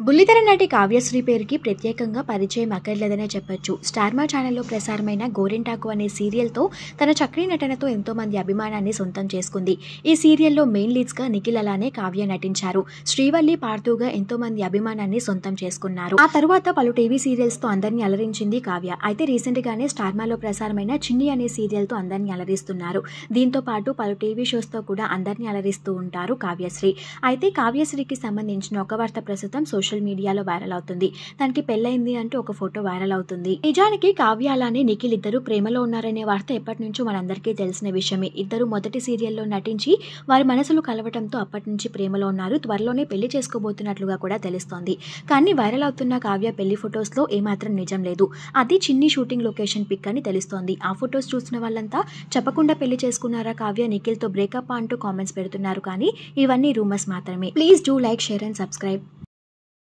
బుల్లితెర నటి కావ్యశ్రీ పేరుకి ప్రత్యేకంగా పరిచయం అక్కర్లేదనే చెప్పొచ్చు. స్టార్మా ఛానల్లో ప్రసారమైన గోరింటాకు అనే సీరియల్తో తన చక్కని నటనతో ఎంతో మంది అభిమానాన్ని సొంతం చేసుకుంది. ఈ సీరియల్లో మెయిన్ లీడ్స్గా నిఖిల్ అలానే కావ్య నటించారు. శ్రీవల్లి పార్థుగా ఎంతో మంది అభిమానాన్ని సొంతం చేసుకున్నారు. ఆ తరువాత పలు టీవీ సీరియల్స్తో అందరినీ అలరించింది కావ్య. అయితే రీసెంట్ గానే స్టార్మాలో ప్రసారమైన చిన్ని అనే సీరియల్తో అందరినీ అలరిస్తున్నారు. దీంతో పాటు పలు టీవీ షోస్తో కూడా అందరినీ అలరిస్తూ ఉంటారు కావ్యశ్రీ. అయితే కావ్యశ్రీకి సంబంధించిన ఒక వార్త ప్రస్తుతం సోషల్ మీడియాలో వైరల్ అవుతుంది. తనకి పెళ్ళైంది అంటూ ఒక ఫోటో వైరల్ అవుతుంది. నిజానికి కావ్య అలానే నిఖిల్ ఇద్దరు ప్రేమలో ఉన్నారనే వార్త ఎప్పటి నుంచో మనందరికీ తెలిసిన విషయమే. ఇద్దరు మొదటి సీరియల్లో నటించి వారి మనసులు కలవటంతో అప్పటి నుంచి ప్రేమలో ఉన్నారు. త్వరలోనే పెళ్లి చేసుకోబోతున్నట్లుగా కూడా తెలుస్తోంది. కానీ వైరల్ అవుతున్న కావ్య పెళ్లి ఫొటోస్ లో ఏమాత్రం నిజం లేదు. అది చిన్ని షూటింగ్ లొకేషన్ పిక్ అని తెలుస్తోంది. ఆ ఫొటోస్ చూసిన వాళ్ళంతా చెప్పకుండా పెళ్లి చేసుకున్నారా కావ్య నిఖిల్ తో బ్రేకప్ అంటూ కామెంట్స్ పెడుతున్నారు. కానీ ఇవన్నీ రూమర్స్ మాత్రమే. Please do like, share and subscribe.